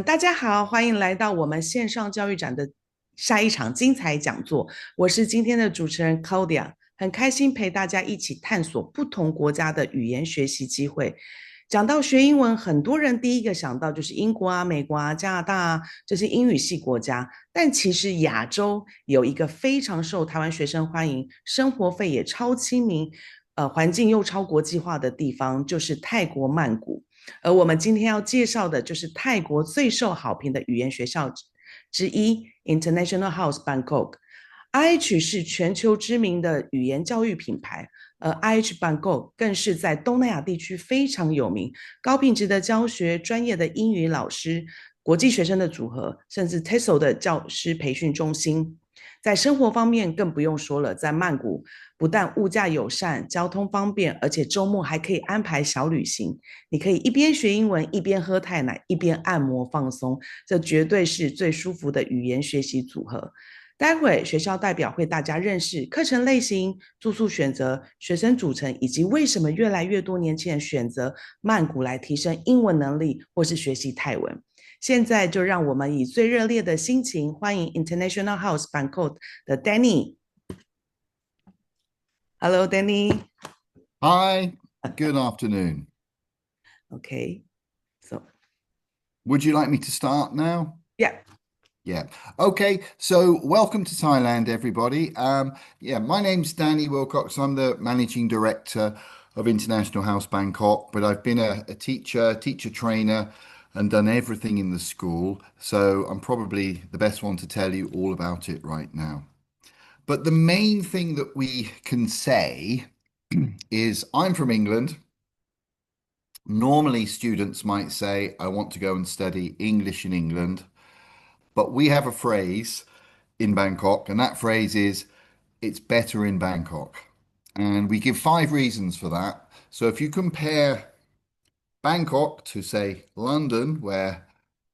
大家好，欢迎来到我们线上教育展的下一场精彩讲座。我是今天的主持人 Claudia，很开心陪大家一起探索不同国家的语言学习机会。讲到学英文，很多人第一个想到就是英国啊、美国啊、加拿大啊这些英语系国家，但其实亚洲有一个非常受台湾学生欢迎，生活费也超亲民，环境又超国际化的地方，就是泰国曼谷。而我们今天要介绍的就是泰国最受好评的语言学校之一，International House Bangkok。IH 是全球知名的语言教育品牌，而 IH Bangkok 更是在东南亚地区非常有名，高品质的教学、专业的英语老师、国际学生的组合，甚至 TESOL 的教师培训中心。在生活方面更不用说了，在曼谷不但物价友善、交通方便，而且周末还可以安排小旅行。你可以一边学英文，一边喝泰奶，一边按摩放松，这绝对是最舒服的语言学习组合。待会学校代表会大家认识课程类型、住宿选择、学生组成，以及为什么越来越多年轻人选择曼谷来提升英文能力或是学习泰文。现在就让我们以最热烈的心情欢迎 International House Bangkok 的 Danny。Hello, Danny. Hi, good afternoon. Okay, so Would you like me to start now? yeah. Yeah. Okay. So welcome to Thailand, everybody. Yeah, my name's Danny Wilcox. I'm the managing director of International House Bangkok, but I've been a teacher trainer, and done everything in the school. So I'm probably the best one to tell you all about it right now. But the main thing that we can say is I'm from England. Normally, students might say, I want to go and study English in England, but we have a phrase in Bangkok, and that phrase is, it's better in Bangkok. And we give five reasons for that. So if you compare Bangkok to, say, London, where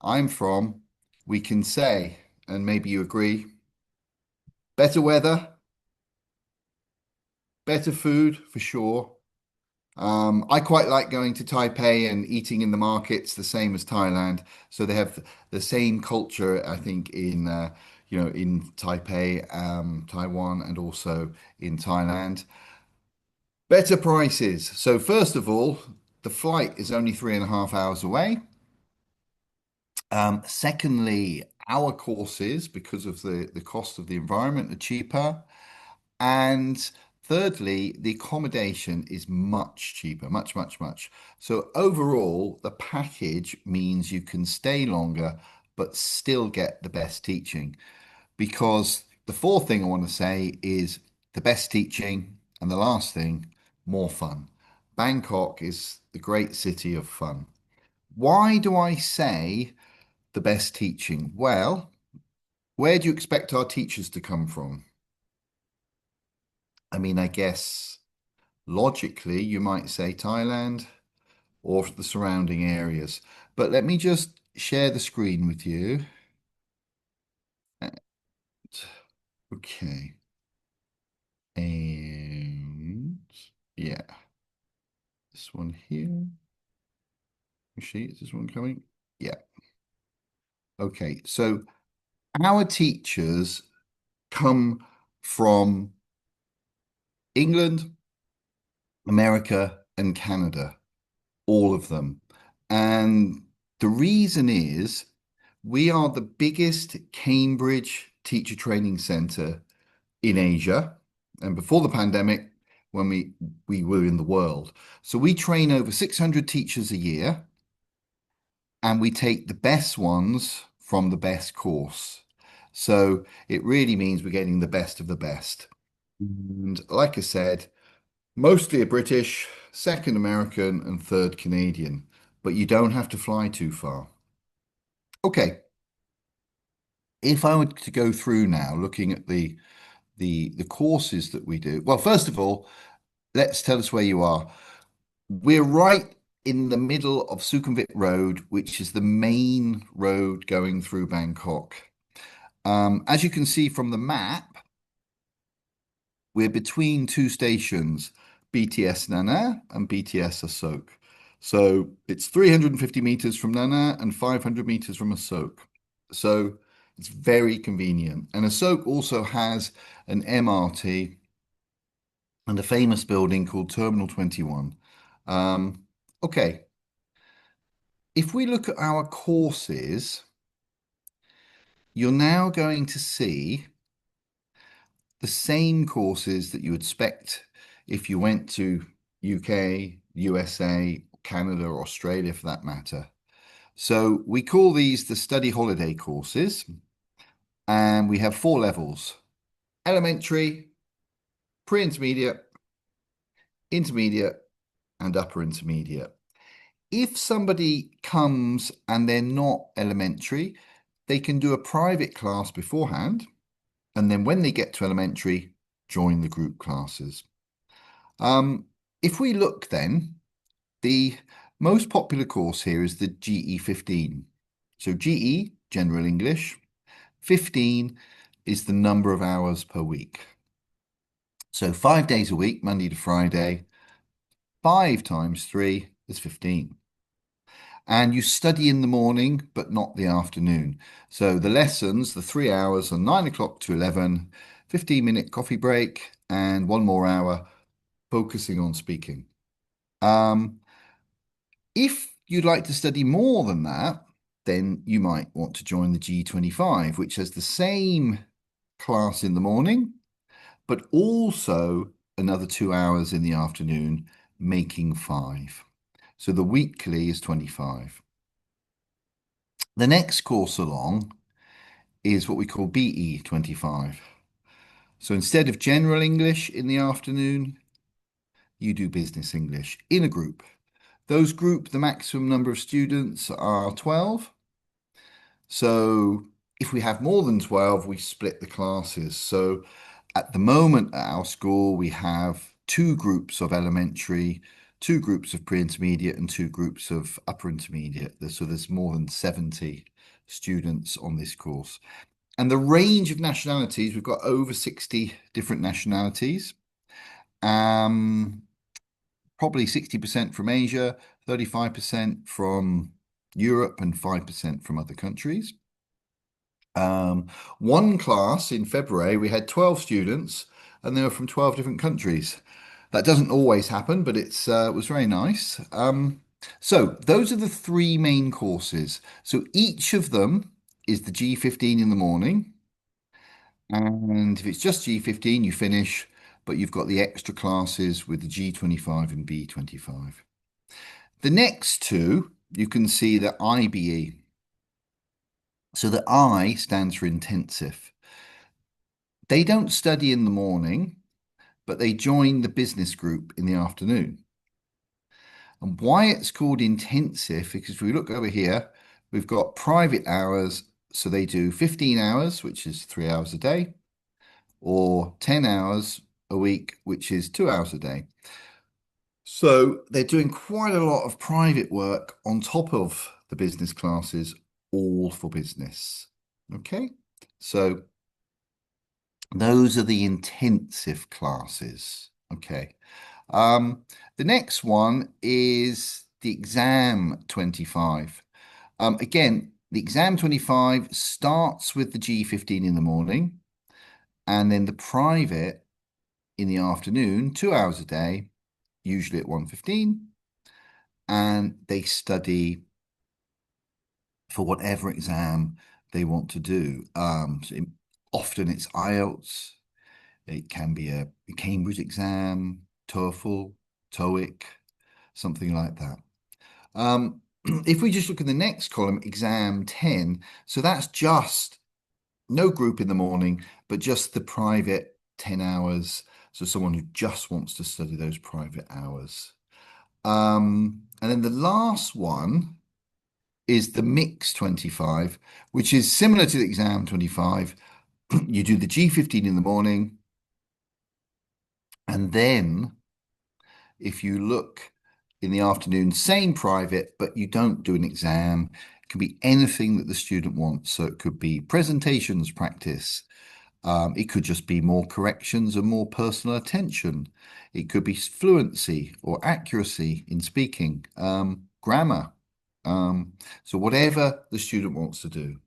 I'm from, we can say, and maybe you agree, better weather, better food for sure. I quite like going to Taipei and eating in the markets, the same as Thailand. So they have the same culture, I think, in Taipei, Taiwan, and also in Thailand. Better prices. So first of all, the flight is only 3.5 hours away. Secondly, our courses, because of the cost of the environment, are cheaper. And thirdly, the accommodation is much cheaper, much, much, much. So overall, the package means you can stay longer, but still get the best teaching. Because the fourth thing I want to say is the best teaching, and the last thing, more fun. Bangkok is the great city of fun. Why do I say the best teaching? Well, where do you expect our teachers to come from? I mean, I guess logically you might say Thailand or the surrounding areas. But let me just share the screen with you. Okay. And yeah, this one here. Actually, is this one coming? Yeah. Okay. So our teachers come from England, America, and Canada, all of them. And the reason is we are the biggest Cambridge teacher training center in Asia. And before the pandemic, when we were in the world. So we train over 600 teachers a year, and we take the best ones from the best course. So it really means we're getting the best of the best. And like I said, mostly a British, second American, and third Canadian, but you don't have to fly too far. Okay, if I were to go through now, looking at the courses that we do. Well, first of all, let's tell us where you are. We're right in the middle of Sukhumvit Road, which is the main road going through Bangkok. As you can see from the map, we're between two stations, BTS Nana and BTS Asok. So it's 350 meters from Nana and 500 meters from Asok. So it's very convenient. And Asok also has an MRT and a famous building called Terminal 21. Okay, if we look at our courses, you're now going to see the same courses that you would expect if you went to UK, USA, Canada, or Australia for that matter. So we call these the study holiday courses, and we have 4 levels: elementary, pre-intermediate, intermediate, and upper intermediate. If somebody comes and they're not elementary, they can do a private class beforehand, and then when they get to elementary, join the group classes. If we look then, the most popular course here is the GE 15. So GE, General English, 15 is the number of hours per week. So 5 days a week, Monday to Friday, 5 times 3 is 15. And you study in the morning, but not the afternoon. So the lessons, the 3 hours are 9 o'clock to 11, 15-minute coffee break, and 1 more hour focusing on speaking. If you'd like to study more than that, then you might want to join the G25, which has the same class in the morning, but also another 2 hours in the afternoon, making 5. So the weekly is 25. The next course along is what we call BE 25. So instead of general English in the afternoon, you do business English in a group. Those group, the maximum number of students are 12. So if we have more than 12, we split the classes. So at the moment at our school, we have 2 groups of elementary, 2 groups of pre-intermediate, and 2 groups of upper intermediate. So there's more than 70 students on this course. And the range of nationalities, we've got over 60 different nationalities. Probably 60% from Asia, 35% from Europe, and 5% from other countries. One class in February, we had 12 students, and they were from 12 different countries. That doesn't always happen, but it was very nice. So those are the 3 main courses. So each of them is the G15 in the morning. And if it's just G15, you finish, but you've got the extra classes with the G25 and B25. The next 2, you can see the IBE. So the I stands for intensive. They don't study in the morning, but they join the business group in the afternoon. And why it's called intensive, because if we look over here, we've got private hours. So they do 15 hours, which is 3 hours a day, or 10 hours a week, which is 2 hours a day. So they're doing quite a lot of private work on top of the business classes, all for business. Okay, so those are the intensive classes. Okay. The next one is the exam 25. Again, the exam 25 starts with the G15 in the morning, and then the private in the afternoon, 2 hours a day, usually at 1:15, and they study for whatever exam they want to do. Often it's IELTS, it can be a Cambridge exam, TOEFL, TOEIC, something like that. If we just look at the next column, exam 10, so that's just no group in the morning, but just the private 10 hours. So someone who just wants to study those private hours. And then the last one is the mix 25, which is similar to the exam 25. You do the G15 in the morning, and then if you look in the afternoon, same private, but you don't do an exam. It can be anything that the student wants. So it could be presentations practice, It could just be more corrections and more personal attention. It could be fluency or accuracy in speaking, grammar. So whatever the student wants to do.